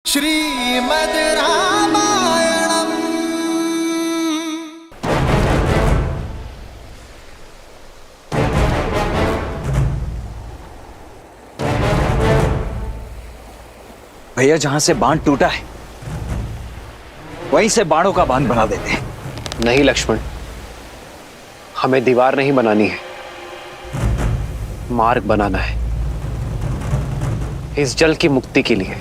श्रीमद् रामायणम्। भैया, जहां से बांध टूटा है वहीं से बाणों का बांध बना देते हैं। नहीं लक्ष्मण, हमें दीवार नहीं बनानी है, मार्ग बनाना है इस जल की मुक्ति के लिए।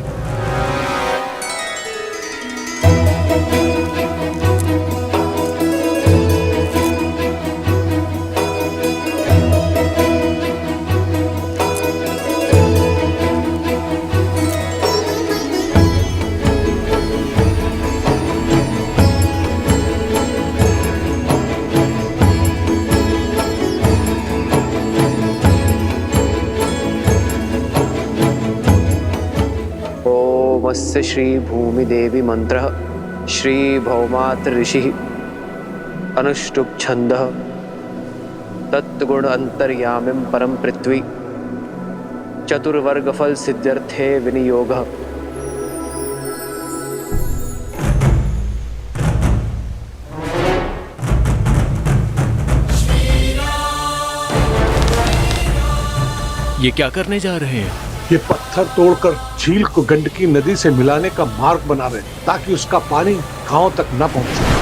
ओमस्य श्री भूमि देवी मंत्र श्री भौमात्र ऋषि अनुष्टुप छंद तत्गुण अंतर्यामिं परम पृथ्वी चतुर्वर्ग फल सिद्ध्यर्थे विनियोग। ये क्या करने जा रहे हैं? ये पत्थर तोड़कर झील को गंडकी नदी से मिलाने का मार्ग बना रहे हैं ताकि उसका पानी गांव तक न पहुंचे।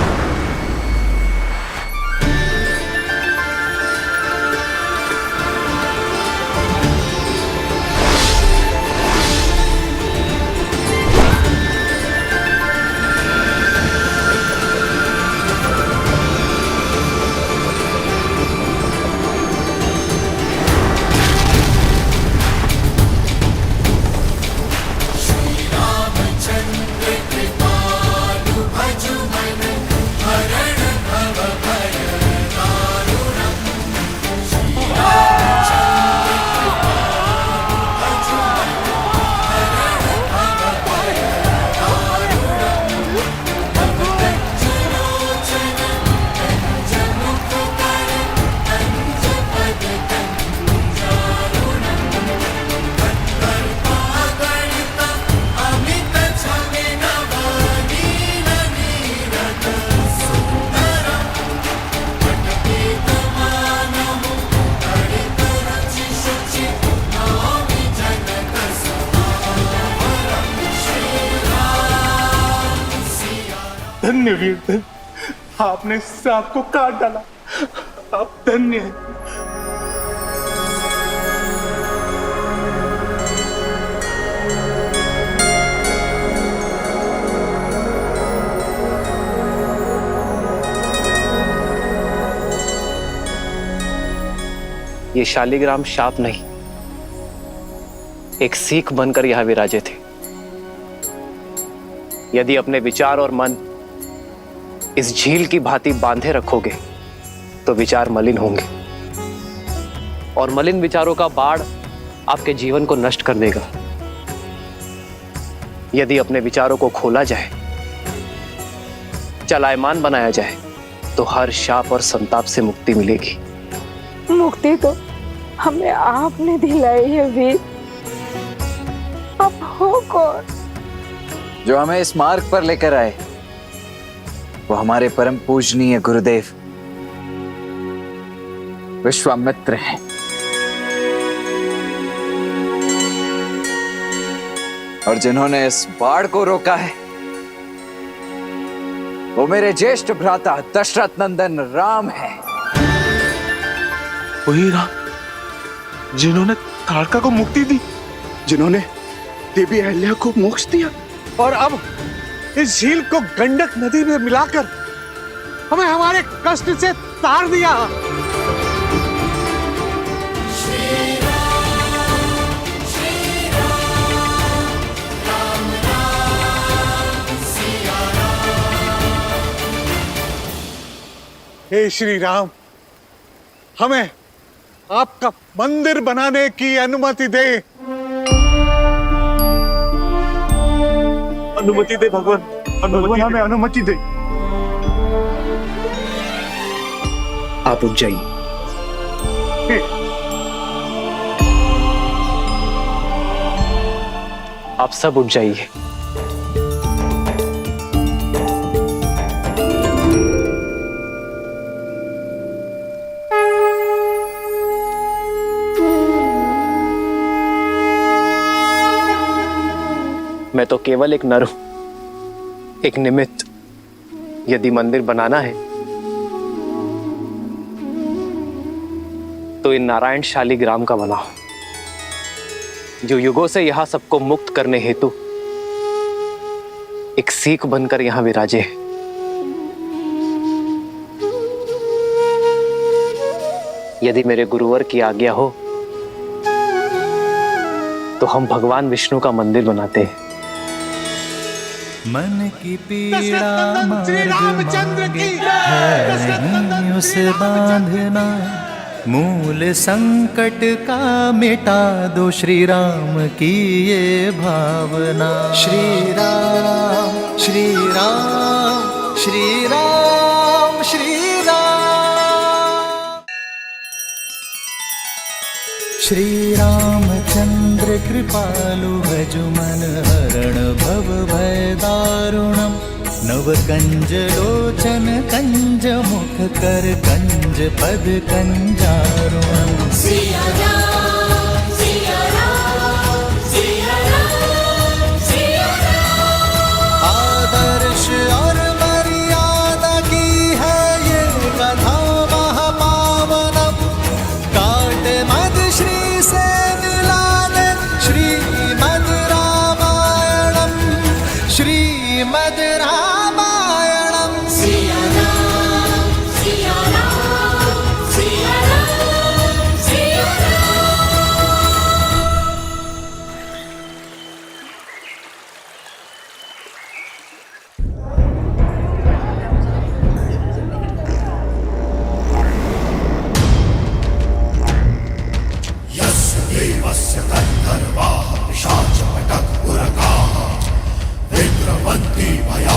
धन्य वीर धन्य, आपने सांप को काट डाला, आप धन्य हैं। ये शालिग्राम शाप नहीं, एक सीख बनकर यहां विराजे थे। यदि अपने विचार और मन इस झील की भांति बांधे रखोगे तो विचार मलिन होंगे और मलिन विचारों का बाढ़ आपके जीवन को नष्ट कर देगा। यदि अपने विचारों को खोला जाए, चलायमान बनाया जाए तो हर शाप और संताप से मुक्ति मिलेगी। मुक्ति तो हमें आपने दिलाई है वीर, अब हो कौन जो हमें इस मार्ग पर लेकर आए? वो हमारे परम पूजनीय गुरुदेव विश्वामित्र हैं। और जिन्होंने इस बाढ़ को रोका है वो मेरे ज्येष्ठ भ्राता दशरथ नंदन राम है। वही राम जिन्होंने ताड़का को मुक्ति दी, जिन्होंने देवी अहल्या को मोक्ष दिया और अब इस झील को गंडक नदी में मिलाकर हमें हमारे कष्ट से तार दिया। हे श्री राम, हमें आपका मंदिर बनाने की अनुमति दे। अनुमति दे भगवान, भगवान हमें अनुमति दे। आप उठ जाइए। आप सब उठ जाइए। मैं तो केवल एक नर हूं, एक निमित्त। यदि मंदिर बनाना है तो इन नारायण शालिग्राम का बनाओ, जो युगों से यहां सबको मुक्त करने हेतु एक सीख बनकर यहां विराजे। यदि मेरे गुरुवर की आज्ञा हो तो हम भगवान विष्णु का मंदिर बनाते हैं। मन की पीड़ा श्री रामचंद्र की है नहीं उसे बांधना, मूल संकट का मिटा दो श्री राम की ये भावना। श्री राम श्री राम श्री राम श्री राम। श्री रामचंद्र कृपालु भज मन हरण भव भय दारुणम, नव कंज लोचन कंज मुख कर कंज पद कंजारुणम। सिया राम सिया राम सिया राम सिया राम। आदर्श और मर्यादा की है ये कथा महापावनम, काट मद श्री से मिला दे श्रीमद् रामायणम, श्रीमद् रामायणम। सिया राम सिया राम सिया राम सिया राम। विद्रवन्ति भया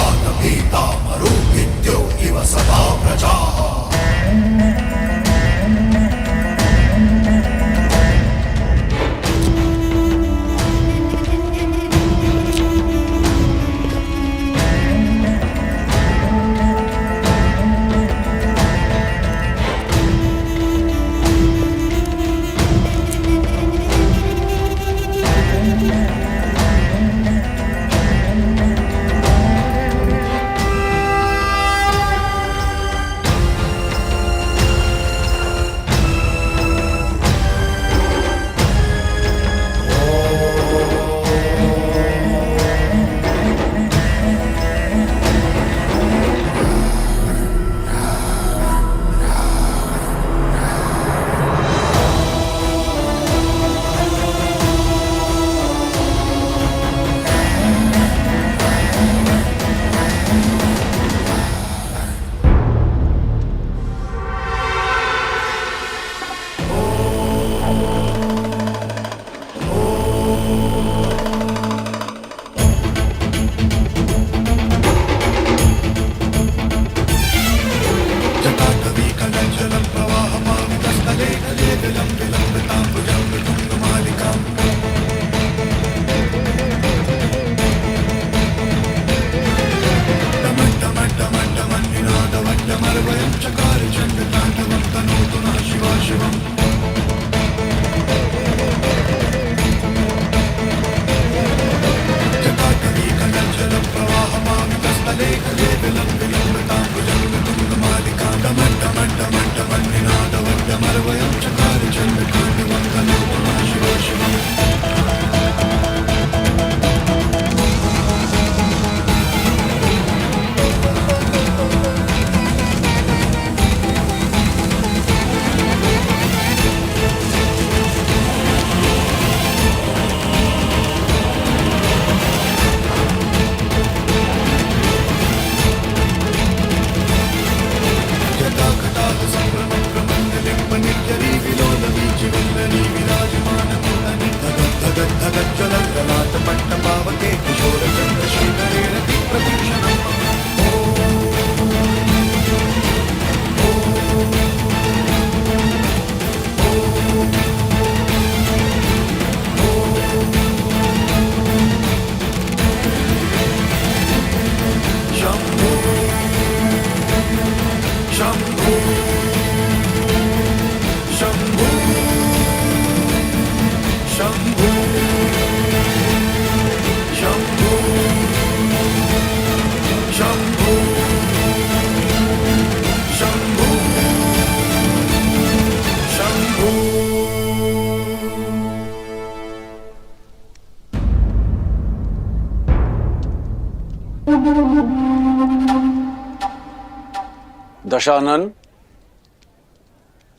दशानन,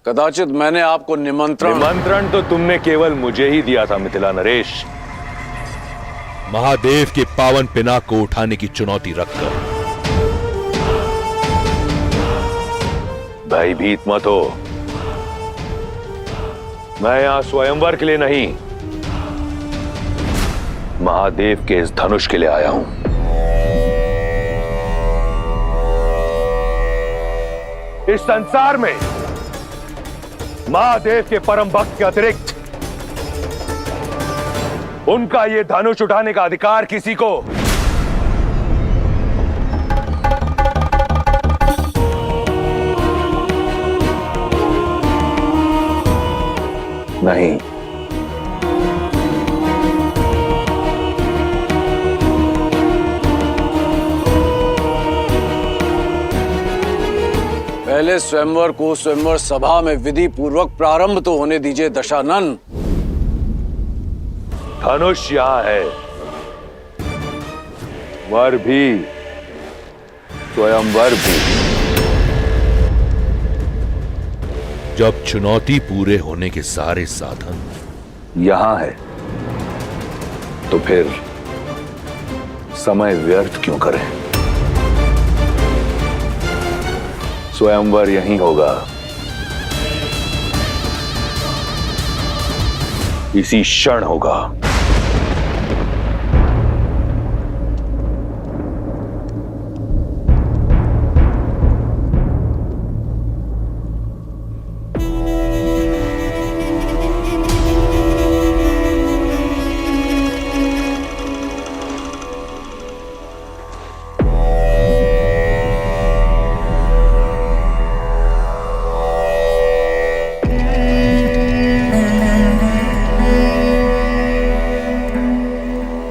कदाचित मैंने आपको निमंत्रण तो तुमने केवल मुझे ही दिया था मिथिला नरेश। महादेव के पावन पिनाक को उठाने की चुनौती रखकर। भयभीत मत हो, मैं यहां स्वयंवर के लिए नहीं, महादेव के इस धनुष के लिए आया हूं। इस संसार में महादेव के परम भक्त के अतिरिक्त उनका यह धनुष उठाने का अधिकार किसी को नहीं। पहले स्वयंवर को स्वयंवर सभा में विधि पूर्वक प्रारंभ तो होने दीजिए दशानन। धनुष यहां है, वर भी, स्वयंवर भी। जब चुनौती पूरे होने के सारे साधन यहां है तो फिर समय व्यर्थ क्यों करें? स्वयंवर यहीं होगा, इसी क्षण होगा।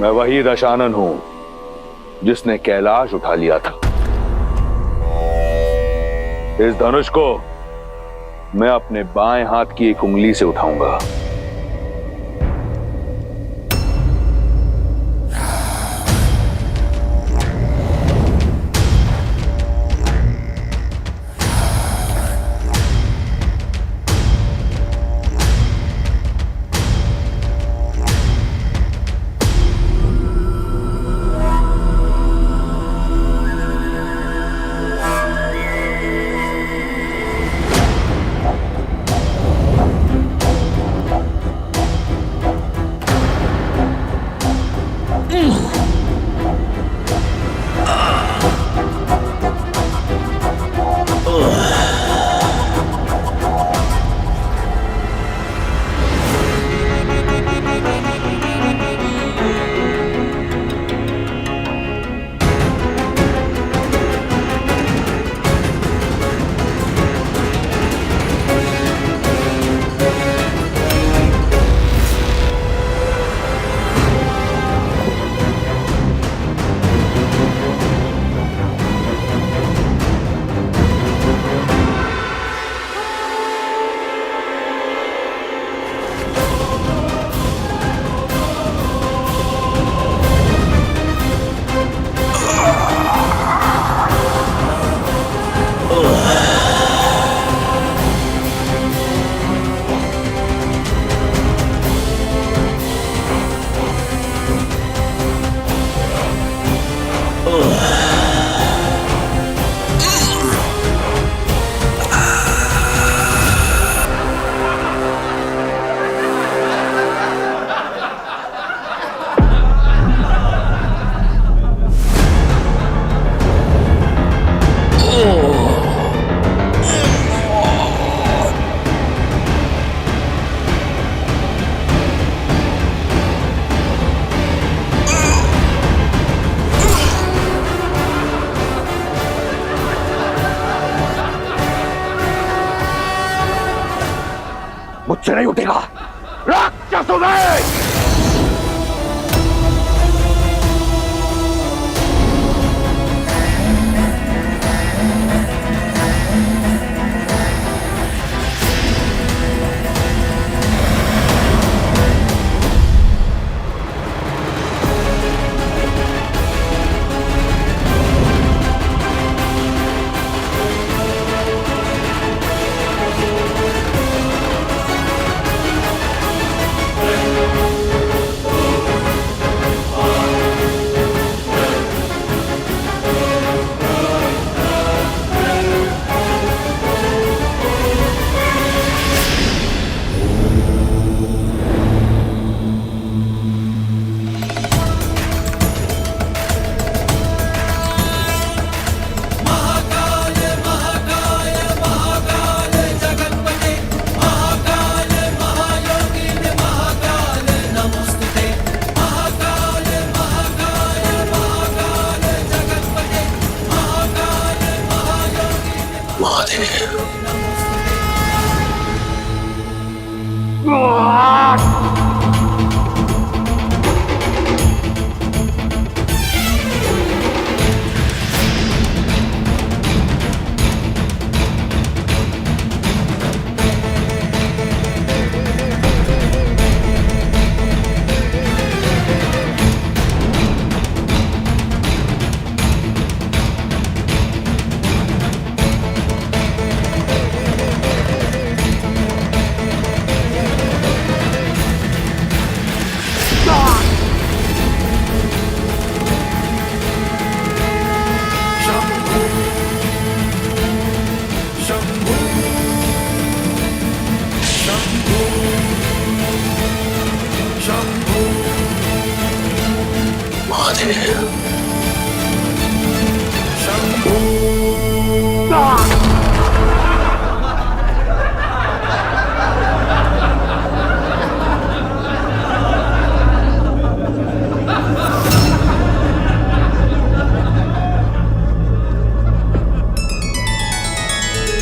मैं वही दशानन हूं जिसने कैलाश उठा लिया था। इस धनुष को मैं अपने बाएं हाथ की एक उंगली से उठाऊंगा। मुझसे नहीं उठेगा, राक्षस हो गए।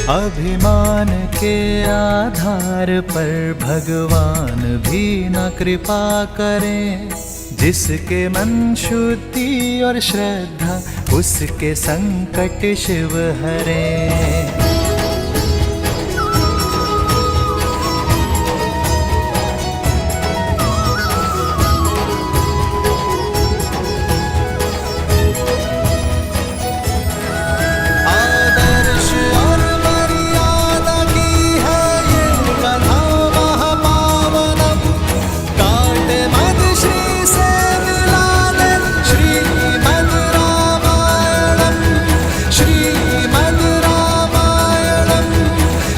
अभिमान के आधार पर भगवान भी न कृपा करें। जिसके मन शुद्धि और श्रद्धा उसके संकट शिव हरें। आदर्श और मर्यादा की है ये कथा महापावनम। काटे मद श्री से मिला दे श्रीमद् रामायणम। श्रीमद् रामायणम।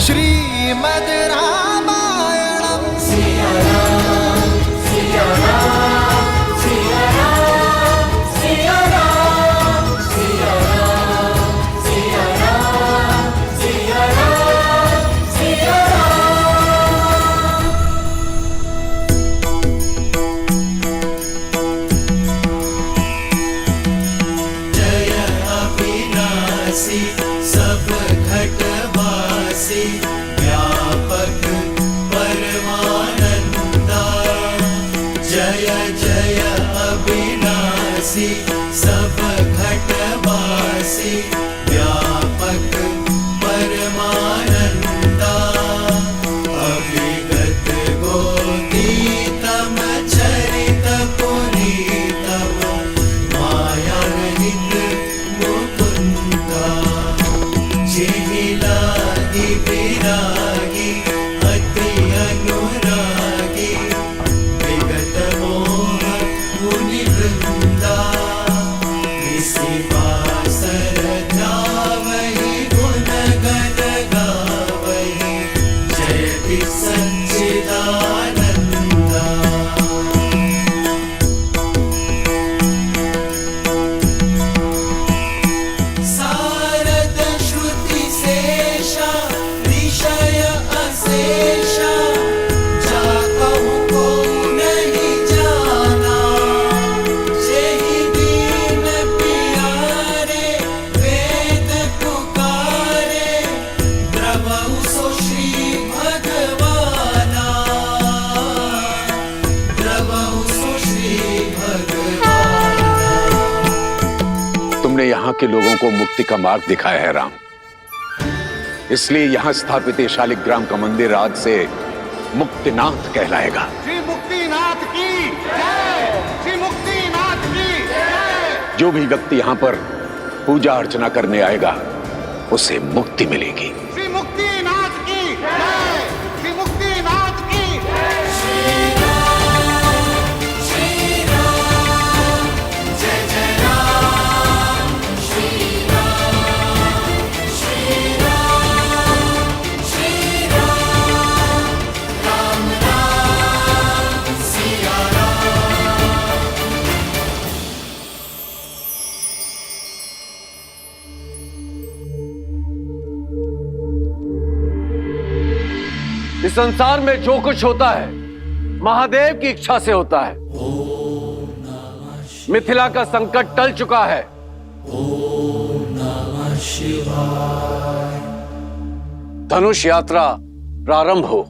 श्रीमद् रामायणम। सिया राम सिया राम सिया राम सिया राम सिया राम सिया राम सिया राम सिया राम। जय अविनाशी सब घटवासी व्यापक परमानंदा। जय जय अविनाशी सब घटवासी व्यापक परमानंदा। अभिगत गोतीतम चरित पुनीतम माया रहित मुकुंदा। जिहिलागी विरागी अति अनुरागी विगत मोह मुनि वृंदा। इसी पासर ध्यावहि गुण गण गावहि जयति सच्चिदानंदा। सारद श्रुति शेषा ऋषय अशेषा। जाकहु को नहीं जाना जेहि दीन प्यारे वेद पुकारे। द्रवहु सो श्री भगवाना। द्रवहु सो श्री भगवाना। तुमने यहाँ के लोगों को मुक्ति का मार्ग दिखाया है राम, इसलिए यहाँ स्थापित ये शालिग्राम का मंदिर आज से मुक्तिनाथ कहलाएगा। श्री मुक्तिनाथ की जय। श्री मुक्तिनाथ की जय। जो भी व्यक्ति यहाँ पर पूजा अर्चना करने आएगा उसे मुक्ति मिलेगी। श्री मुक्तिनाथ की जय। श्री मुक्तिनाथ की जय। श्री राम जय जय राम। श्री राम श्री राम राम राम सिया राम। इस संसार में जो कुछ होता है महादेव की इच्छा से होता है। मिथिला का संकट टल चुका है। धनुष यात्रा प्रारंभ हो।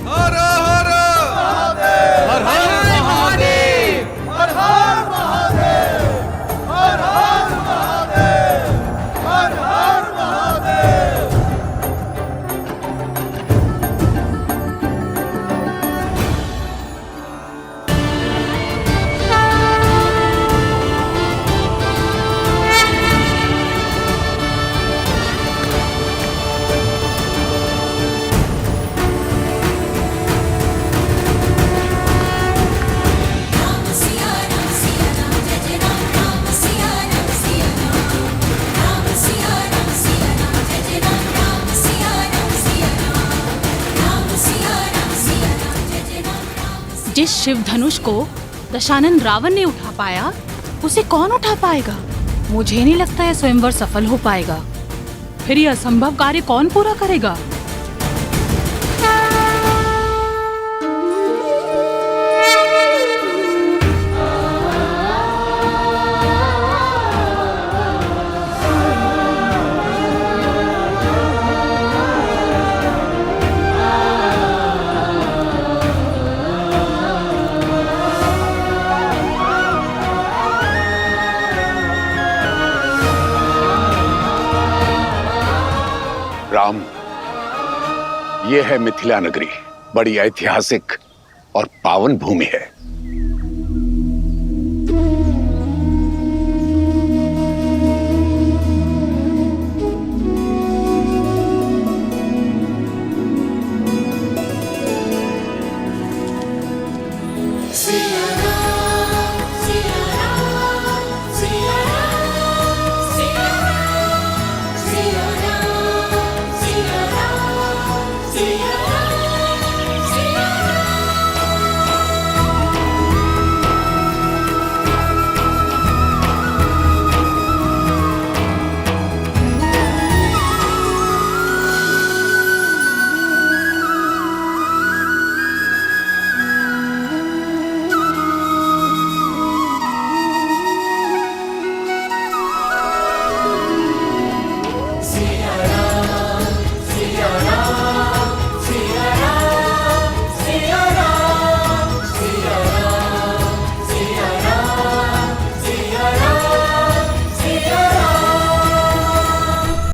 हर जिस शिव धनुष को दशानन रावण ने उठा पाया, उसे कौन उठा पाएगा? मुझे नहीं लगता यह स्वयंवर सफल हो पाएगा। फिर यह असंभव कार्य कौन पूरा करेगा? राम, यह है मिथिला नगरी, बड़ी ऐतिहासिक और पावन भूमि है।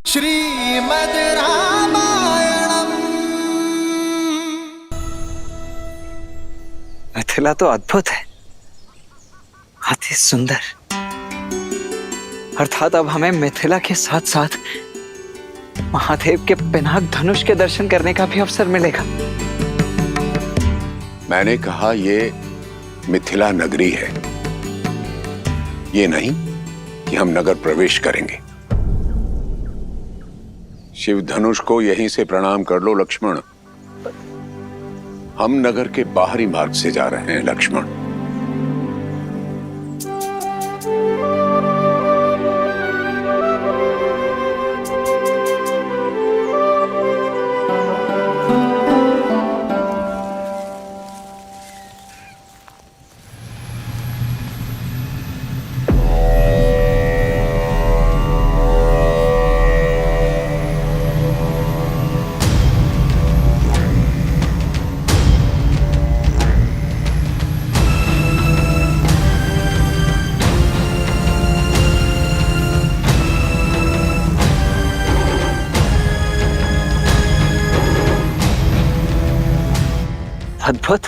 श्रीमद् रामायणम। मिथिला तो अद्भुत है, अति सुंदर। अर्थात अब हमें मिथिला के साथ साथ महादेव के पिनाक धनुष के दर्शन करने का भी अवसर मिलेगा। मैंने कहा ये मिथिला नगरी है, ये नहीं कि हम नगर प्रवेश करेंगे। शिव धनुष को यहीं से प्रणाम कर लो लक्ष्मण। हम नगर के बाहरी मार्ग से जा रहे हैं लक्ष्मण। अद्भुत,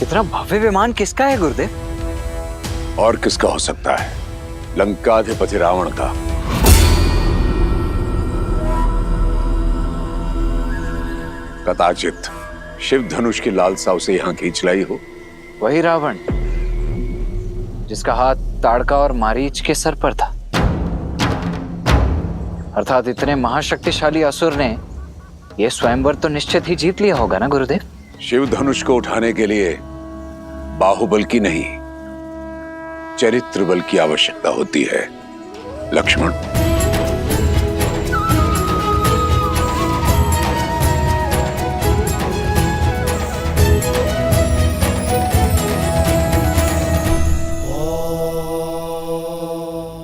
इतना भव्य विमान किसका है गुरुदेव? और किसका हो सकता है? लंकाधिपति रावण का। कदाचित शिव धनुष की लालसा उसे यहां खींच लाई हो। वही रावण जिसका हाथ ताड़का और मारीच के सर पर था। अर्थात इतने महाशक्तिशाली असुर ने यह स्वयंवर तो निश्चित ही जीत लिया होगा ना गुरुदेव? शिव धनुष को उठाने के लिए बाहुबल की नहीं, चरित्र बल की आवश्यकता होती है लक्ष्मण।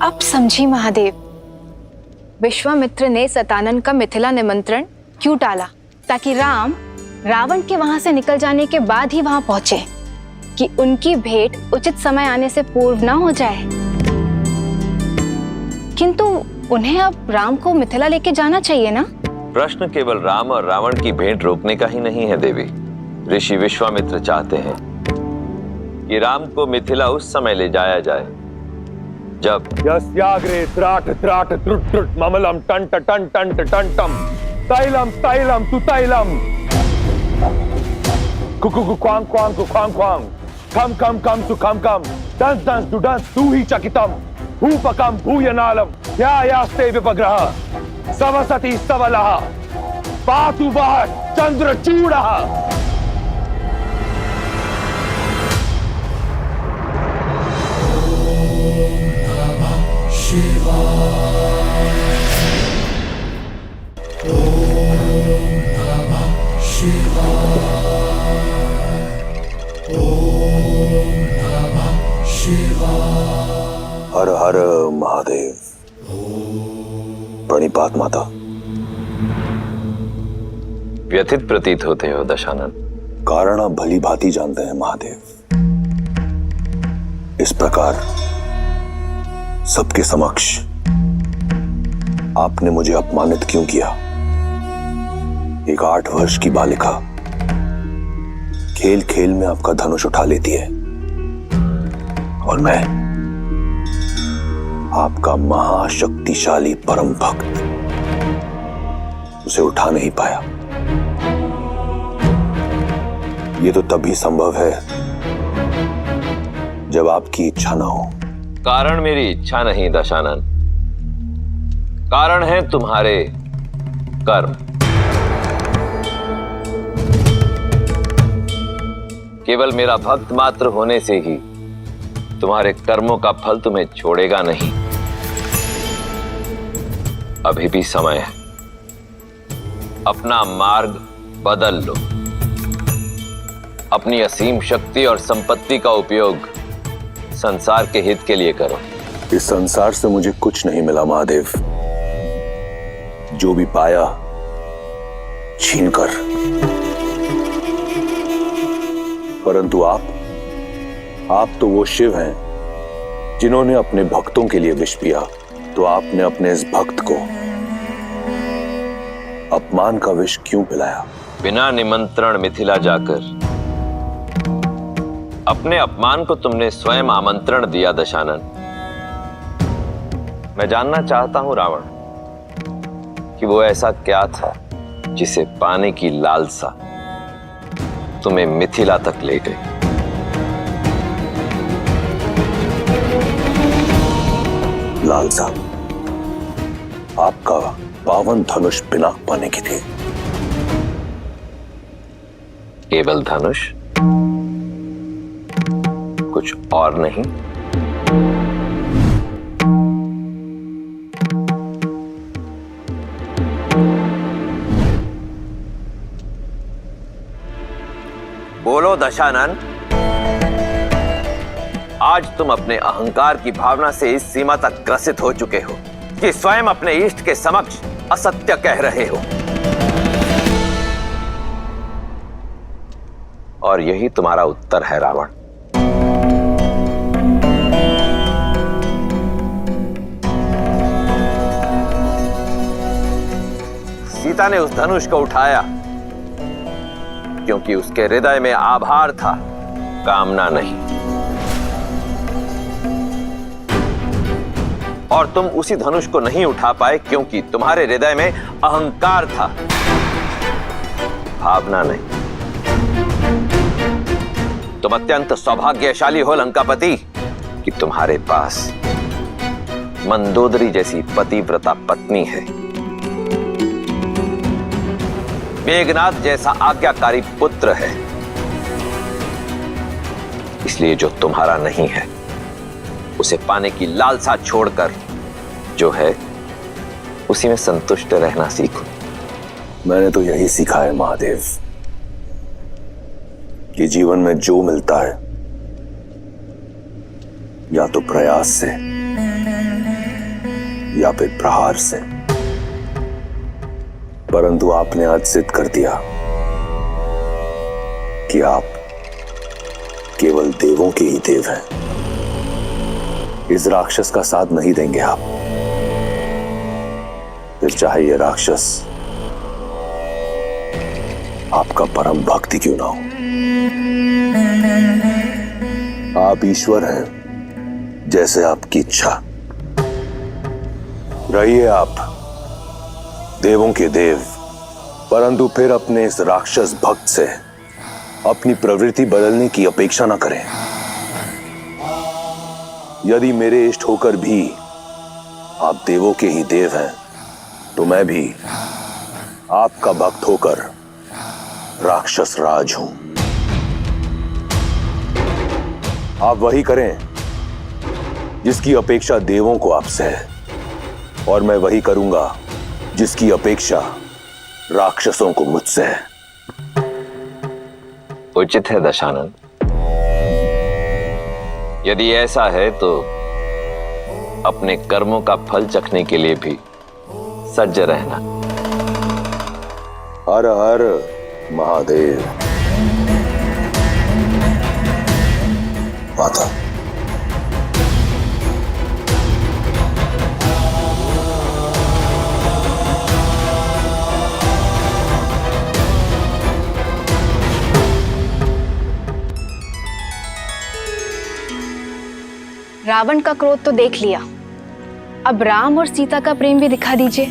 अब समझी महादेव, विश्वामित्र ने सतानन का मिथिला निमंत्रण क्यों टाला? ताकि राम रावण के वहां से निकल जाने के बाद ही वहां पहुंचे, कि उनकी भेंट उचित समय आने से पूर्व ना हो जाए। किंतु उन्हें अब राम को मिथिला लेके जाना चाहिए ना? प्रश्न केवल राम और रावण की भेंट रोकने का ही नहीं है देवी। ऋषि विश्वामित्र चाहते हैं कि राम को मिथिला उस समय ले जाया जाए जब यस्याग्रे त्राट त्राट त्रुट त्रुट ममलम टंट टंट टंट टंटम तैलम तैलम तु तैलम Kuku Quang Quang Quang Quang कम कम कम तु कम कम दंस दंस तु दंस तु ही चकितम भूपकम भूयनालम यास्ते विपग्रह सवसति सवलः पातु वः चंद्रचूडः। हर हर महादेव। प्रणिपात माता। व्यथित प्रतीत होते हो दशानन। कारण आप भली भांति जानते हैं महादेव। इस प्रकार सबके समक्ष आपने मुझे अपमानित क्यों किया? एक 8 वर्ष की बालिका खेल खेल में आपका धनुष उठा लेती है और मैं आपका महाशक्तिशाली परम भक्त उसे उठा नहीं पाया। ये तो तभी संभव है जब आपकी इच्छा ना हो। कारण मेरी इच्छा नहीं दशानन, कारण है तुम्हारे कर्म। केवल मेरा भक्त मात्र होने से ही तुम्हारे कर्मों का फल तुम्हें छोड़ेगा नहीं। अभी भी समय है, अपना मार्ग बदल लो। अपनी असीम शक्ति और संपत्ति का उपयोग संसार के हित के लिए करो। इस संसार से मुझे कुछ नहीं मिला महादेव। जो भी पाया छीनकर। परंतु आप तो वो शिव हैं जिन्होंने अपने भक्तों के लिए विष पिया। तो आपने अपने इस भक्त को अपमान का विष क्यों पिलाया? बिना निमंत्रण मिथिला जाकर अपने अपमान को तुमने स्वयं आमंत्रण दिया दशानन। मैं जानना चाहता हूं रावण कि वो ऐसा क्या था जिसे पाने की लालसा तुम्हें मिथिला तक ले गई। लालसा आपका पावन धनुष पिनाक पाने की थी। केवल धनुष, कुछ और नहीं? बोलो दशानन, आज तुम अपने अहंकार की भावना से इस सीमा तक ग्रसित हो चुके हो कि स्वयं अपने इष्ट के समक्ष असत्य कह रहे हो। और यही तुम्हारा उत्तर है रावण। सीता ने उस धनुष को उठाया क्योंकि उसके हृदय में आभार था, कामना नहीं। और तुम उसी धनुष को नहीं उठा पाए क्योंकि तुम्हारे हृदय में अहंकार था, भावना नहीं। तुम अत्यंत सौभाग्यशाली हो लंकापति कि तुम्हारे पास मंदोदरी जैसी पतिव्रता पत्नी है, मेघनाद जैसा आज्ञाकारी पुत्र है। इसलिए जो तुम्हारा नहीं है उसे पाने की लालसा छोड़कर जो है उसी में संतुष्ट रहना सीखो। मैंने तो यही सीखा है महादेव कि जीवन में जो मिलता है या तो प्रयास से या फिर प्रहार से। परंतु आपने आज सिद्ध कर दिया कि आप केवल देवों के ही देव हैं। इस राक्षस का साथ नहीं देंगे आप, फिर चाहे ये राक्षस आपका परम भक्ति क्यों ना हो। आप ईश्वर हैं, जैसे आपकी इच्छा। रहिए आप देवों के देव, परंतु फिर अपने इस राक्षस भक्त से अपनी प्रवृत्ति बदलने की अपेक्षा न करें। यदि मेरे इष्ट होकर भी आप देवों के ही देव हैं, तो मैं भी आपका भक्त होकर राक्षस राज हूं। आप वही करें जिसकी अपेक्षा देवों को आपसे है। और मैं वही करूंगा जिसकी अपेक्षा राक्षसों को मुझसे है। उचित है दशानन। यदि ऐसा है तो अपने कर्मों का फल चखने के लिए भी सज्ज रहना। हर हर महादेव। माता, रावण का क्रोध तो देख लिया, अब राम और सीता का प्रेम भी दिखा दीजिए।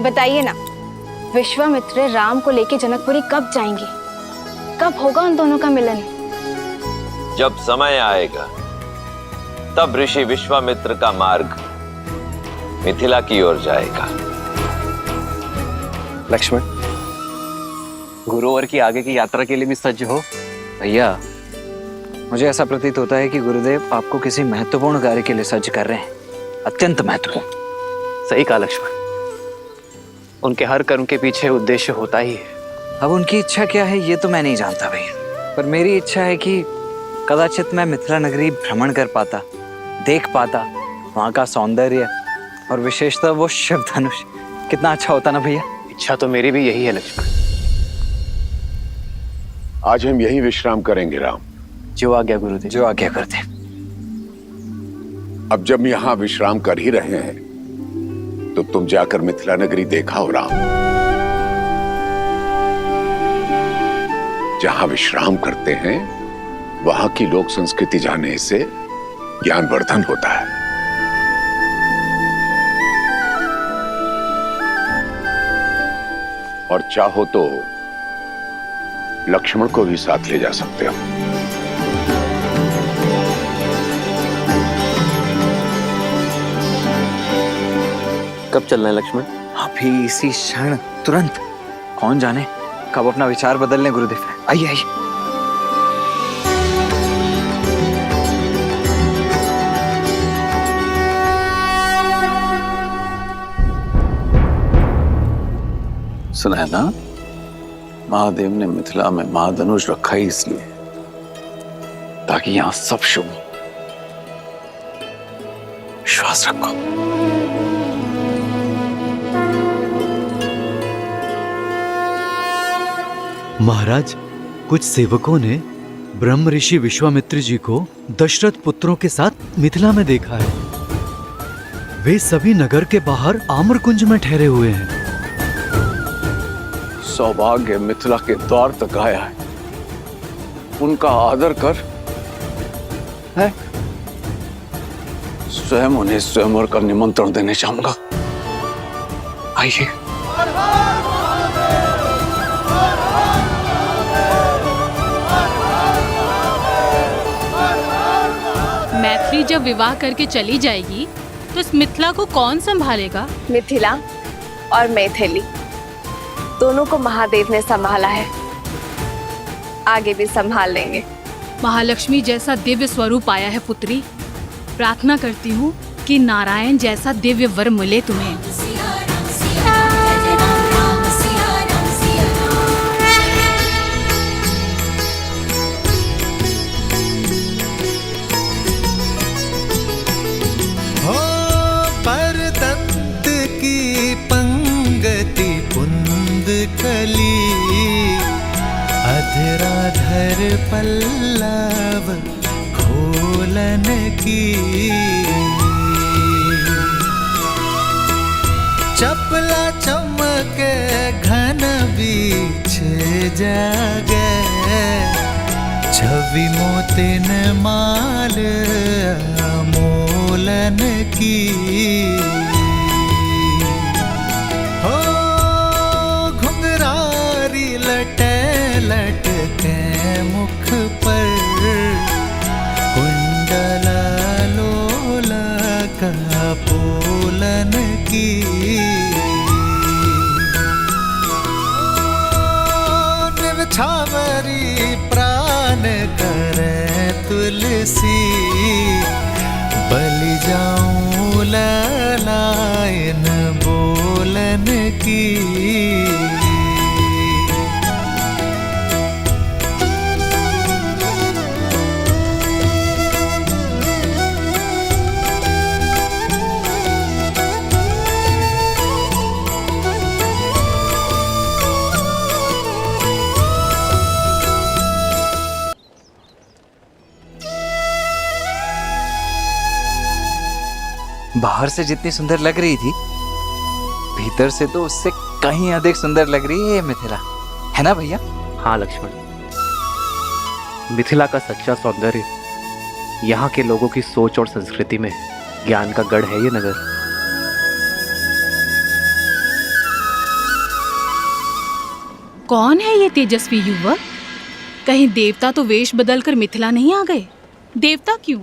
बताइए ना, विश्वामित्र राम को लेके जनकपुरी कब जाएंगे? कब होगा उन दोनों का मिलन? जब समय आएगा तब ऋषि विश्वामित्र का मार्ग मिथिला की ओर जाएगा। लक्ष्मण, गुरुवर की आगे की यात्रा के लिए भी सज्ज हो। भैया, मुझे ऐसा प्रतीत होता है कि गुरुदेव आपको किसी महत्वपूर्ण कार्य के लिए सज्ज कर रहे हैं, अत्यंत महत्वपूर्ण। सही कहा लक्ष्मण, उनके हर कर्म के पीछे उद्देश्य होता ही है। अब उनकी इच्छा क्या है ये तो मैं नहीं जानता भैया, पर मेरी इच्छा है कि कदाचित मैं मिथिला नगरी भ्रमण कर पाता, देख पाता वहाँ का सौंदर्य और विशेषतः वो शिव धनुष। कितना अच्छा होता ना भैया। इच्छा तो मेरी भी यही है लक्ष्मण। आज हम यही विश्राम करेंगे राम। जो आज्ञा गुरुदेव। जो आज्ञा करते। अब जब यहाँ विश्राम कर ही रहे हैं तो तुम जाकर मिथिला नगरी देखा राम। जहां विश्राम करते हैं वहां की लोक संस्कृति जानने से ज्ञानवर्धन होता है। और चाहो तो लक्ष्मण को भी साथ ले जा सकते हो। कब चलना है लक्ष्मण? अभी इसी क्षण, तुरंत। कौन जाने कब अपना विचार बदल लें गुरुदेव। आइए आइए। सुना है ना, महादेव ने मिथिला में महाधनुष रखा ही इसलिए ताकि यहां सब शुभ हो। विश्वास रखो। महाराज, कुछ सेवकों ने ब्रह्म ऋषि विश्वामित्र जी को दशरथ पुत्रों के साथ मिथिला में देखा है। वे सभी नगर के बाहर आम्रकुंज में ठहरे हुए हैं। सौभाग्य मिथिला के द्वार तक आया है, उनका आदर कर। है स्वयं उन्हें स्वयंवर का निमंत्रण देने चाहूंगा। आइए। मैथिली जब विवाह करके चली जाएगी तो इस मिथिला को कौन संभालेगा? मिथिला और मैथिली दोनों को महादेव ने संभाला है, आगे भी संभाल लेंगे। महालक्ष्मी जैसा दिव्य स्वरूप आया है पुत्री। प्रार्थना करती हूँ कि नारायण जैसा दिव्य वर मिले तुम्हें। हो परदत्त की पंगति पुंद कली, अधराधर पल्लव खोलन की, चपला चमके घन बीच जागे, छवि मोतिन माल मोलन की। हो घुंघरारी लटे लटके मुख पर, कुंडल लोला का पोलन की। निवछावरी प्राण करे तुलसी, बलि जाऊं बाहर से जितनी सुंदर लग रही थी, भीतर से तो उससे कहीं अधिक सुंदर लग रही है ये मिथिला, है ना भैया? हाँ लक्ष्मण, मिथिला का सच्चा सौंदर्य यहाँ के लोगों की सोच और संस्कृति में ज्ञान का गढ़ है ये नगर। कौन है ये तेजस्वी युवक? कहीं देवता तो वेश बदलकर मिथिला नहीं आ गए? देवता क्यों,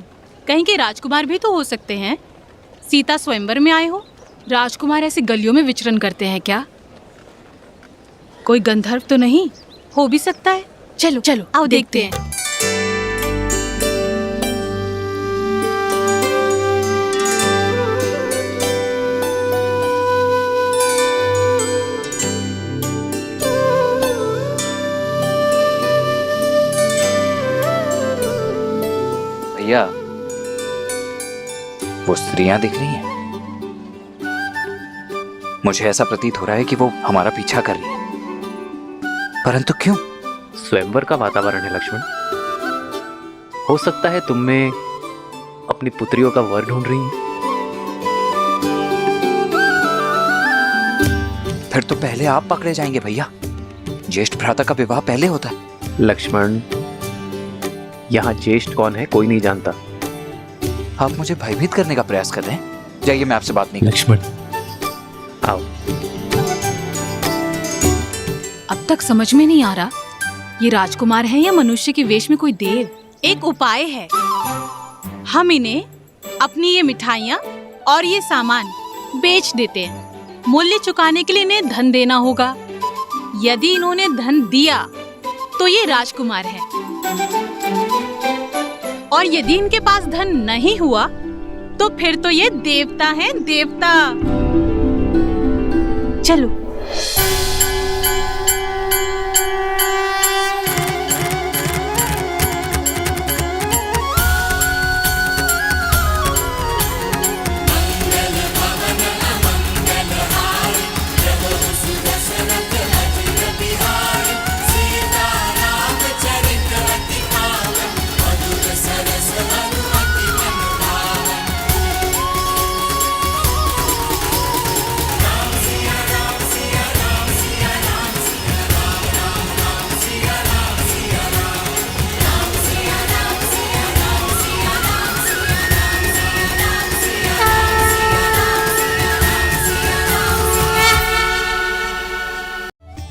कहीं के राजकुमार भी तो हो सकते हैं। सीता स्वयंवर में आए हो, राजकुमार ऐसे गलियों में विचरण करते हैं क्या? कोई गंधर्व तो नहीं हो भी सकता है। चलो चलो आओ देखते हैं। भैया, वो स्त्रियां दिख रही हैं। मुझे ऐसा प्रतीत हो रहा है कि वो हमारा पीछा कर रही है, परंतु क्यों? स्वयंवर का वातावरण है लक्ष्मण। हो सकता है तुम में अपनी पुत्रियों का वर ढूंढ रही हैं। फिर तो पहले आप पकड़े जाएंगे भैया। ज्येष्ठ भ्राता का विवाह पहले होता है। लक्ष्मण, यहाँ ज्येष्ठ कौन है कोई नहीं जानता। आप मुझे भयभीत करने का प्रयास कर रहे हैं। जाइए, मैं आपसे बात नहीं। लक्ष्मण आओ। अब तक समझ में नहीं आ रहा ये राजकुमार है या मनुष्य के वेश में कोई देव। एक उपाय है, हम इन्हें अपनी ये मिठाइयाँ और ये सामान बेच देते हैं। मूल्य चुकाने के लिए इन्हें धन देना होगा। यदि इन्होंने धन दिया तो ये राजकुमार है, और यदि इनके पास धन नहीं हुआ तो फिर तो ये देवता है, देवता। चलो।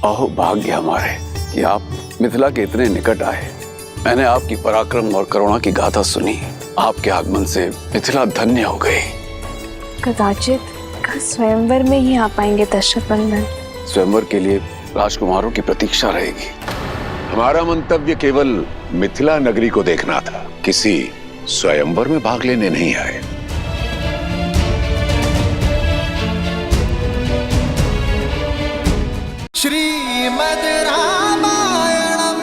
अहो भाग्य हमारे कि आप मिथिला के इतने निकट आए। मैंने आपकी पराक्रम और करुणा की गाथा सुनी। आपके आगमन से मिथिला धन्य हो गई। कदाचित कल स्वयंवर में ही आ पाएंगे दशरथ नंदन। स्वयंवर के लिए राजकुमारों की प्रतीक्षा रहेगी। हमारा मंतव्य केवल मिथिला नगरी को देखना था, किसी स्वयंवर में भाग लेने नहीं आए। श्रीमद् रामायणम्।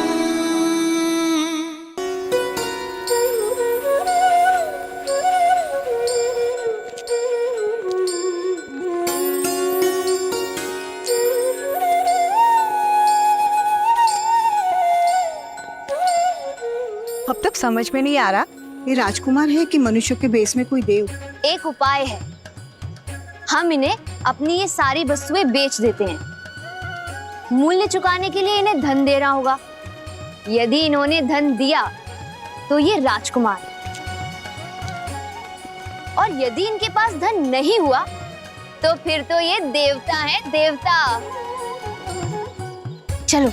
अब तक समझ में नहीं आ रहा ये राजकुमार है कि मनुष्य के बेस में कोई देव। एक उपाय है, हम इन्हें अपनी ये सारी वस्तुएं बेच देते हैं। मूल्य चुकाने के लिए इन्हें धन देना होगा। यदि इन्होंने धन दिया तो ये राजकुमार, और यदि इनके पास धन नहीं हुआ तो फिर तो ये देवता है, देवता। चलो।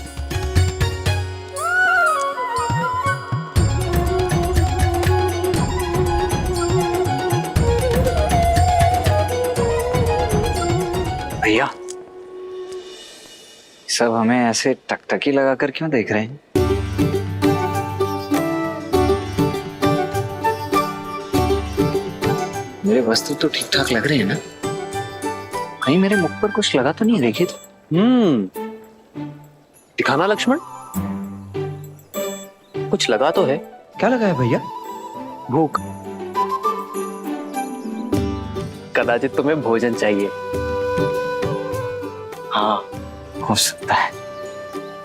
भैया, सब हमें ऐसे टकटकी लगाकर क्यों देख रहे हैं? मेरे वस्त्र तो ठीक ठाक लग रहे हैं ना? कहीं मेरे मुख पर कुछ लगा तो नहीं? देखिए तो। दिखाना लक्ष्मण, कुछ लगा तो है। क्या लगा है भैया? भूख। कदाचित तुम्हें भोजन चाहिए। हाँ, हो सकता है,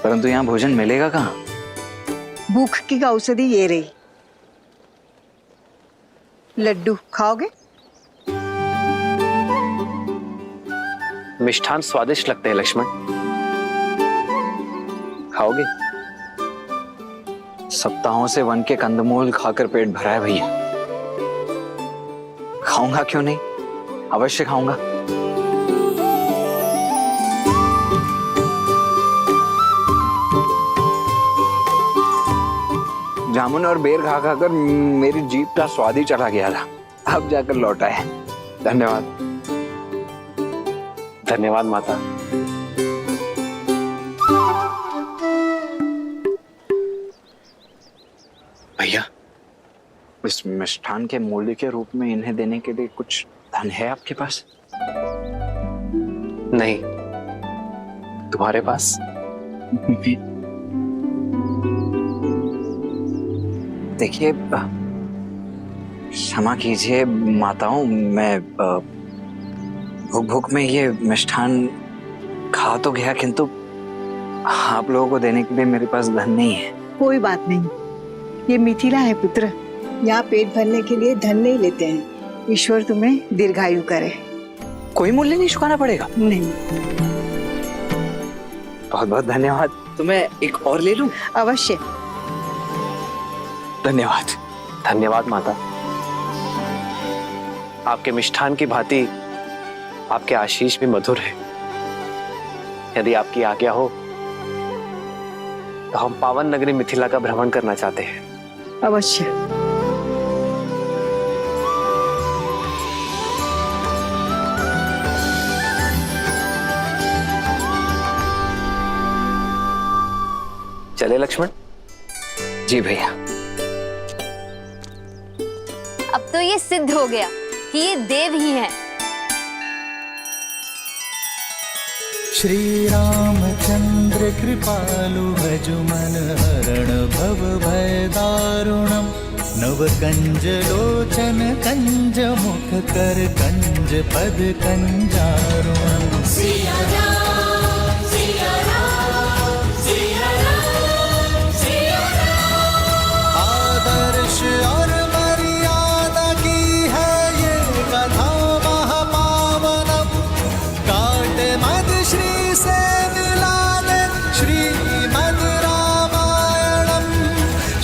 परंतु यहाँ भोजन मिलेगा कहाँ? भूख की औषधि ये रही। लड्डू खाओगे? मिष्ठान स्वादिष्ट लगते हैं लक्ष्मण, खाओगे? सप्ताहों से वन के कंदमूल खाकर पेट भरा है भैया। खाऊंगा क्यों नहीं, अवश्य खाऊंगा। जामुन और बेर खा खाकर मेरी जीभ का स्वाद ही चला गया था, अब जाकर लौटा है। धन्यवाद। धन्यवाद माता। भैया, इस मिष्ठान के मूल्य के रूप में इन्हें देने के लिए कुछ धन है आपके पास? नहीं, तुम्हारे पास? देखिए, क्षमा कीजिए माताओं, मैं भूख में ये मिष्ठान खा तो गया, किंतु आप लोगों को देने के लिए मेरे पास धन नहीं है। कोई बात नहीं, ये मिथिला है पुत्र, यहाँ पेट भरने के लिए धन नहीं लेते हैं। ईश्वर तुम्हें दीर्घायु करे। कोई मूल्य नहीं चुकाना पड़ेगा? नहीं। बहुत बहुत धन्यवाद। तो मैं एक और ले लूं? अवश्य। धन्यवाद। धन्यवाद माता। आपके मिष्ठान की भांति आपके आशीष भी मधुर है। यदि आपकी आज्ञा हो तो हम पावन नगरी मिथिला का भ्रमण करना चाहते हैं। अवश्य। चले लक्ष्मण? जी भैया। अब तो ये सिद्ध हो गया कि ये देव ही हैं। श्री रामचंद्र कृपालु भजु मन हरण भव भय दारुणम नव कंज लोचन कंज मुख कर कंज पद कंजारुणम। सिया राम, सिया राम, सिया राम, सिया राम। आदर्श और मर्यादा की है ये कथा महापावनम, काट मद श्री से मिला दे श्रीमद रामायणम,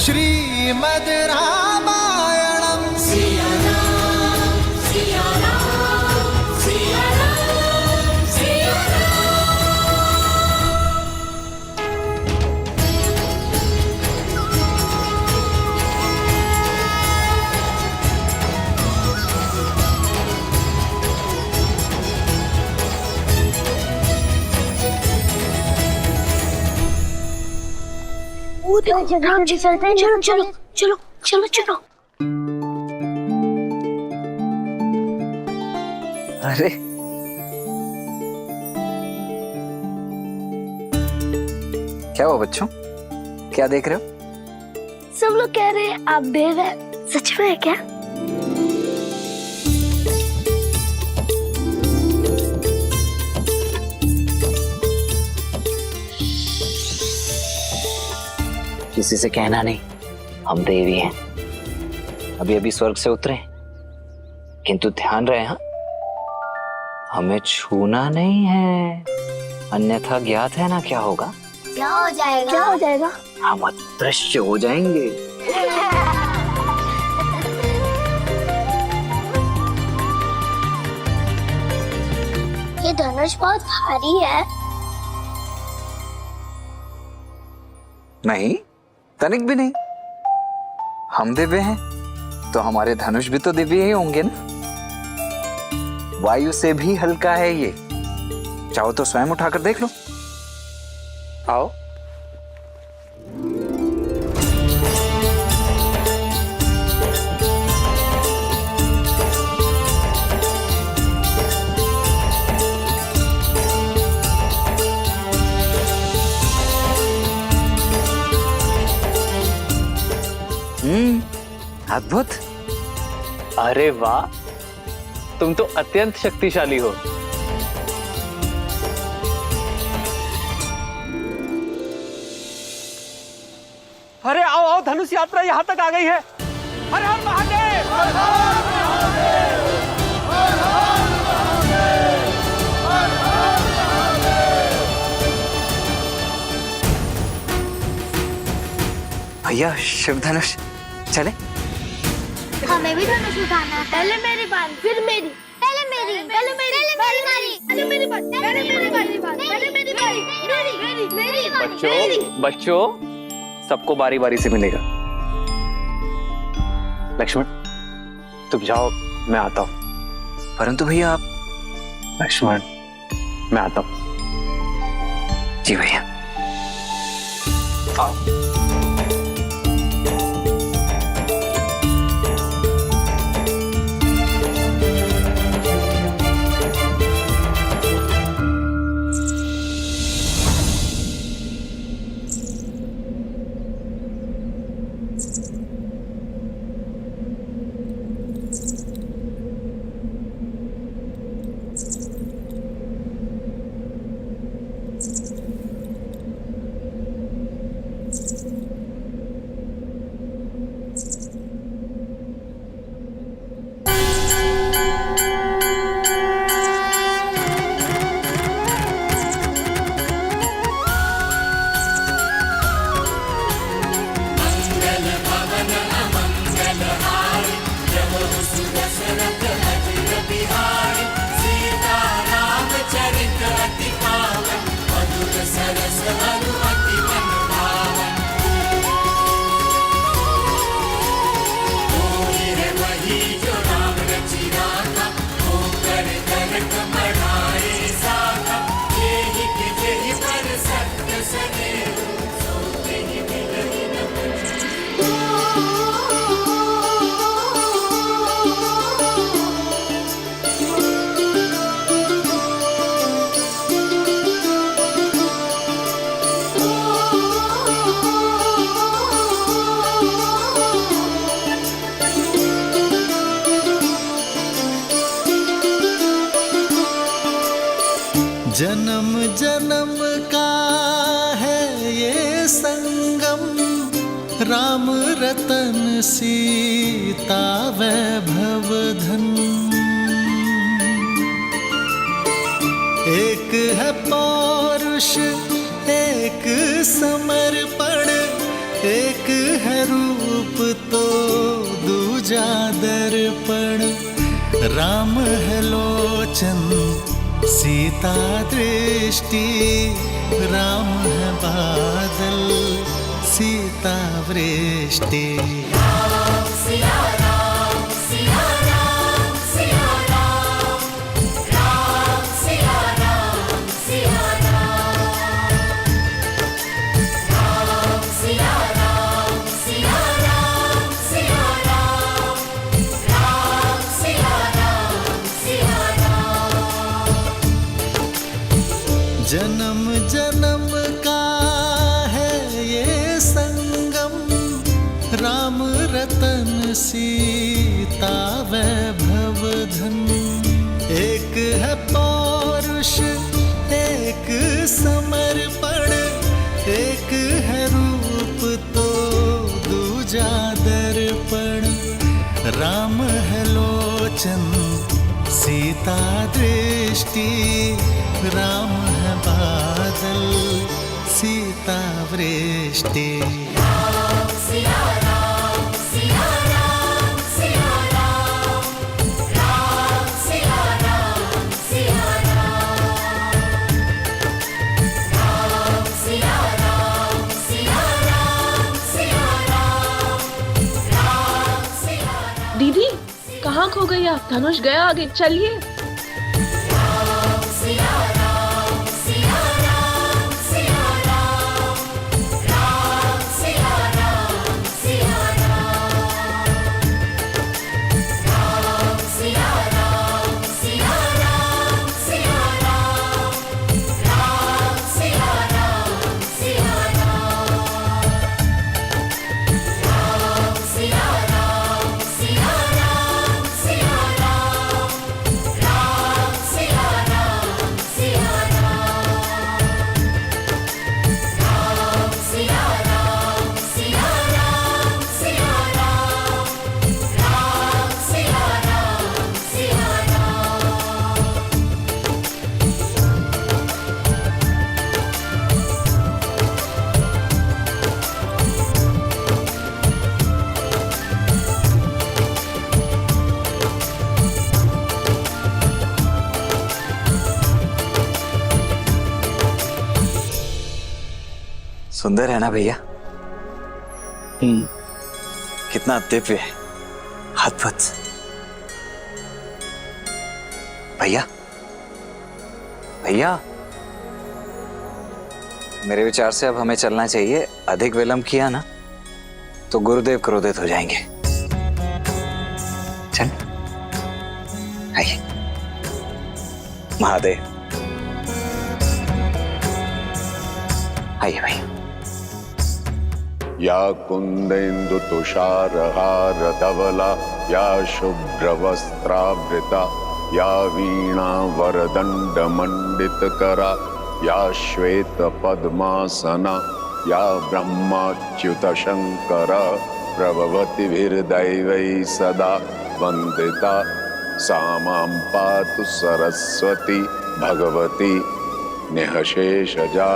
श्रीमद रामायणम। सिया राम, सिया राम, सिया राम, सिया राम जी चलते हैं, चलो चलो चलो चलो चलो। अरे क्या हुआ बच्चों, क्या देख रहे हो? सब लोग कह रहे हैं आप देव हैं, सच में है क्या? किसी से कहना नहीं, हम देवी हैं। अभी अभी स्वर्ग से उतरे, किंतु ध्यान रहे हाँ, हमें छूना नहीं है, अन्यथा ज्ञात है ना क्या होगा? क्या हो जाएगा? क्या हो जाएगा? हम अदृश्य हो जाएंगे। ये धनुष बहुत भारी है। नहीं, तनिक भी नहीं। हम दिव्य हैं तो हमारे धनुष भी तो दिव्य ही होंगे ना। वायु से भी हल्का है ये, चाहो तो स्वयं उठाकर देख लो। आओ। अद्भुत। अरे वाह, तुम तो अत्यंत शक्तिशाली हो। अरे आओ आओ, धनुष यात्रा यहाँ तक आ गई है। हर हर महादेव, हर हर महादेव, हर हर महादेव, हर हर भैया शिव धनुष चले। हमें भी धनुष उठाना है। पहले मेरी बारी, फिर मेरी, पहले मेरी, पहले मेरी, पहले मेरी बारी, पहले मेरी बारी, पहले मेरी बारी, मेरी बारी। बच्चों सबको बारी बारी से मिलेगा। लक्ष्मण तुम जाओ, मैं आता हूं। परंतु भैया आप। लक्ष्मण मैं आता हूं। जी भैया। आओ। जन्म जन्म का है ये संगम, राम रतन सीता वैभव धन। एक है पौरुष एक समर्पण, एक है रूप तो दूजा दर्पण। राम है लोचन सीता दृष्टि, राम है बादल सीता वृष्टि। सिया राम, सिया राम, सिया राम, राम सिया राम, सिया राम, राम सिया राम, सिया राम, सिया राम, राम सिया राम, सिया राम। जन्म जन्म का है ये संगम, राम रतन सीता वैभव धन। एक है पौरुष एक समर्पण, एक है रूप तो दूजा दर्पण। राम है लोचन सीता दृष्टि, राम है बादल सीता वृष्टि। राम सिया राम, सिया राम, सिया राम, राम सिया राम, सिया राम, राम सिया राम, सिया राम, सिया राम, राम सिया राम। दीदी कहाँ खो गई आप? धनुष गया आगे, चलिए। राम सिया राम, सिया राम, सिया राम, राम सिया राम, सिया राम, राम सिया राम, सिया राम, सिया राम, राम सिया राम, सिया राम, राम सिया राम, सिया राम, सिया राम, राम सुंदर है ना भैया? कितना दिव्य है, अद्भुत। भैया भैया, मेरे विचार से अब हमें चलना चाहिए। अधिक विलंब किया ना तो गुरुदेव क्रोधित हो जाएंगे। चल आइए। महादेव, आइए भैया। या कुंदेन्दु तुषारहार धवला, या शुभ्रवस्त्रावृता, या वीणा वरदंड मंडित करा, या श्वेत पद्मासना, या ब्रह्माच्युत शंकर प्रभवतिभिर्दैवै सदा वंदिता, सा मां पातु सरस्वती भगवती निःशेषजाड्यापहा।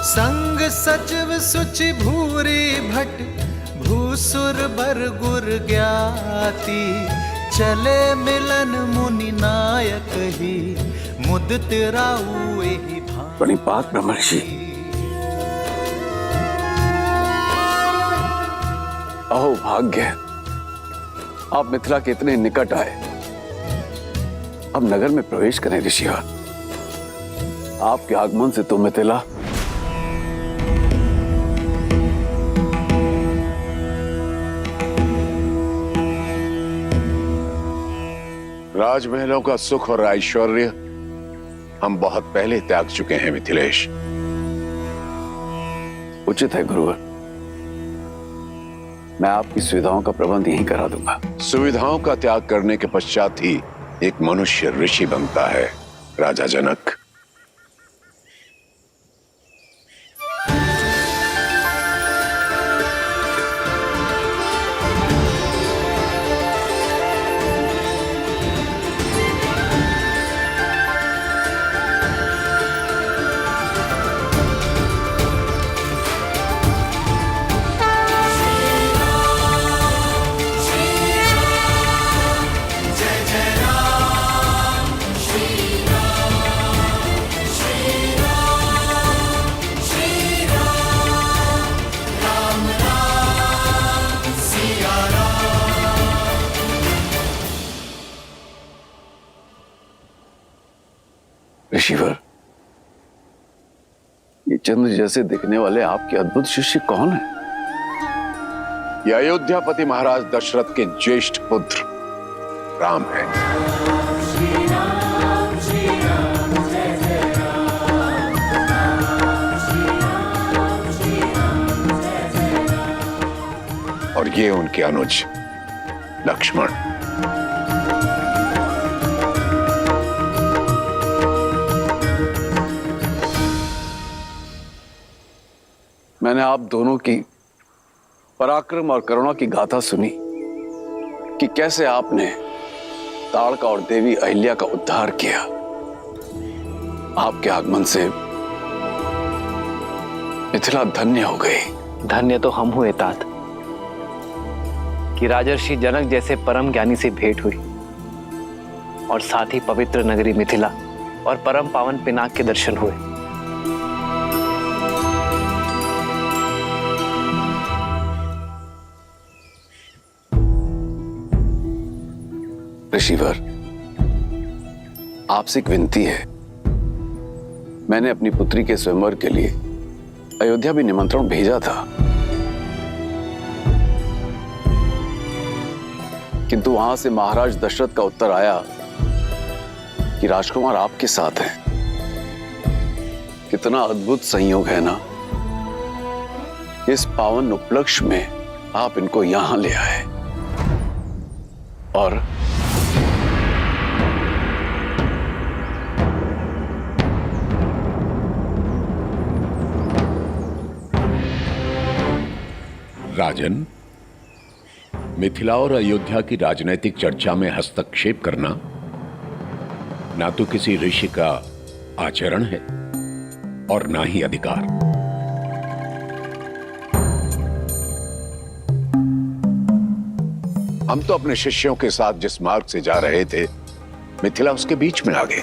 संग सचिव सुचि भूरी भट, भूसुर बर गुर ज्ञाति, चले मिलन मुनि नायक ही, मुदित राउ एहि भांति। प्रणिपात ब्रह्मर्षि। अहो भाग्य, आप मिथिला के इतने निकट आए। अब नगर में प्रवेश करें ऋषिवर। आपके आगमन से तो मिथिला राजमहलों का सुख और ऐश्वर्य हम बहुत पहले त्याग चुके हैं मिथिलेश। उचित है गुरुवर, मैं आपकी सुविधाओं का प्रबंध यहीं करा दूंगा। सुविधाओं का त्याग करने के पश्चात ही एक मनुष्य ऋषि बनता है राजा जनक। ऋषिवर, ये चंद्र जैसे दिखने वाले आपके अद्भुत शिष्य कौन है? ये अयोध्यापति महाराज दशरथ के ज्येष्ठ पुत्र राम है। और ये उनके अनुज लक्ष्मण। मैंने आप दोनों की पराक्रम और करुणा की गाथा सुनी कि कैसे आपने ताड़का और देवी अहिल्या का उद्धार किया। आपके आगमन से मिथिला धन्य हो गई। धन्य तो हम हुए तात कि राजर्षि जनक जैसे परम ज्ञानी से भेंट हुई और साथ ही पवित्र नगरी मिथिला और परम पावन पिनाक के दर्शन हुए। ऋषिवर, आपसे एक विनती है। मैंने अपनी पुत्री के स्वयंवर के लिए अयोध्या भी निमंत्रण भेजा था, किंतु वहां से महाराज दशरथ का उत्तर आया कि राजकुमार आपके साथ हैं। कितना अद्भुत संयोग है ना। इस पावन उपलक्ष्य में आप इनको यहां ले आए और राजन, मिथिला और अयोध्या की राजनीतिक चर्चा में हस्तक्षेप करना ना तो किसी ऋषि का आचरण है और ना ही अधिकार। हम तो अपने शिष्यों के साथ जिस मार्ग से जा रहे थे, मिथिला उसके बीच में आ गए।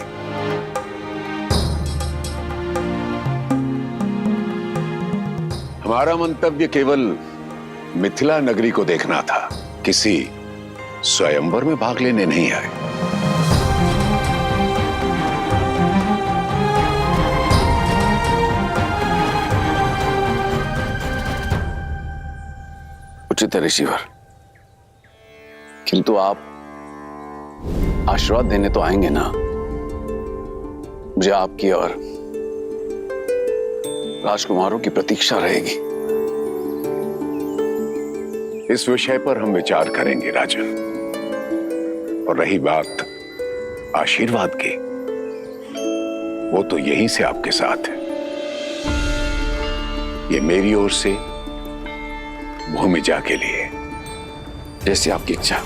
हमारा मंतव्य केवल मिथिला नगरी को देखना था, किसी स्वयंवर में भाग लेने नहीं आए। उचित है ऋषिवर, किंतु आप आशीर्वाद देने तो आएंगे ना? मुझे आपकी और राजकुमारों की प्रतीक्षा रहेगी। इस विषय पर हम विचार करेंगे राजन। और रही बात आशीर्वाद की, वो तो यहीं से आपके साथ है। ये मेरी ओर से भूमिजा के लिए। जैसी आपकी इच्छा।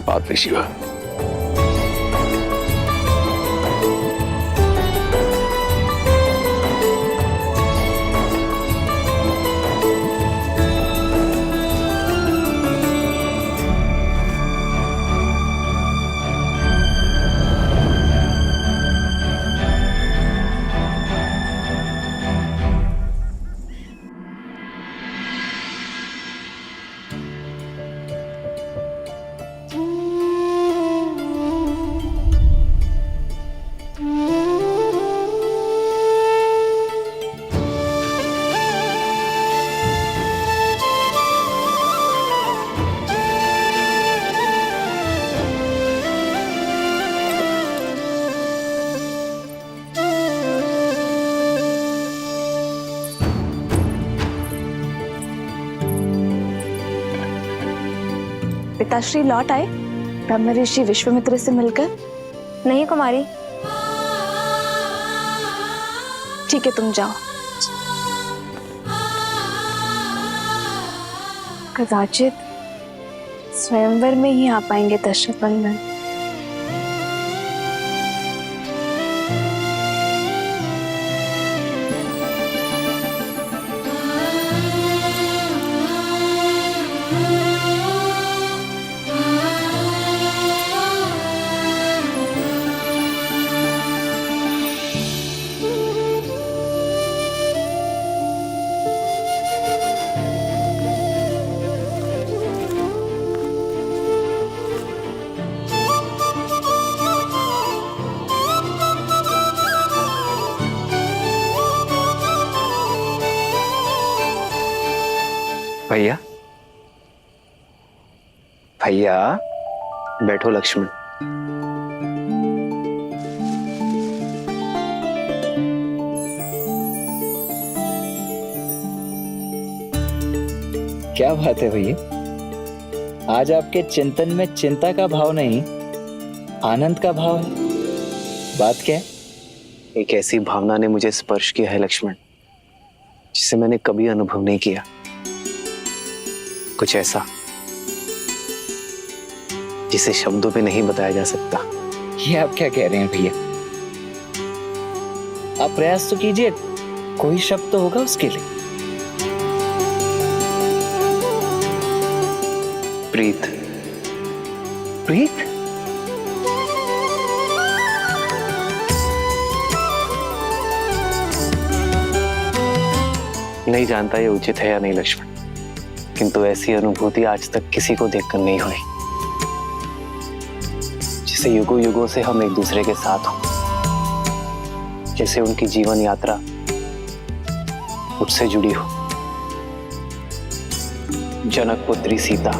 पात ऋषिवर। पिताश्री लौट आए ब्रह्म ऋषि विश्वामित्र से मिलकर? नहीं कुमारी। ठीक है, तुम जाओ। कदाचित स्वयंवर में ही आ पाएंगे दशरथ नंदन। भैया, भैया बैठो लक्ष्मण। क्या बात है भैया, आज आपके चिंतन में चिंता का भाव नहीं, आनंद का भाव है। बात क्या है? एक ऐसी भावना ने मुझे स्पर्श किया है लक्ष्मण, जिसे मैंने कभी अनुभव नहीं किया। कुछ ऐसा जिसे शब्दों पे नहीं बताया जा सकता। ये आप क्या कह रहे हैं भैया? आप प्रयास तो कीजिए, कोई शब्द तो होगा उसके लिए। प्रीत। प्रीत? नहीं जानता ये उचित है या नहीं लक्ष्मण, किंतु ऐसी अनुभूति आज तक किसी को देखकर नहीं हुई, जिसे युगों युगों से हम एक दूसरे के साथ हों, जैसे उनकी जीवन यात्रा मुझसे जुड़ी हो। जनक पुत्री सीता,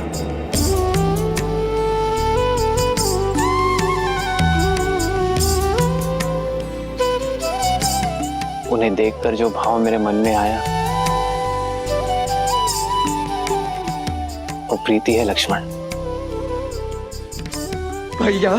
उन्हें देखकर जो भाव मेरे मन में आया वो प्रीति है लक्ष्मण। भैया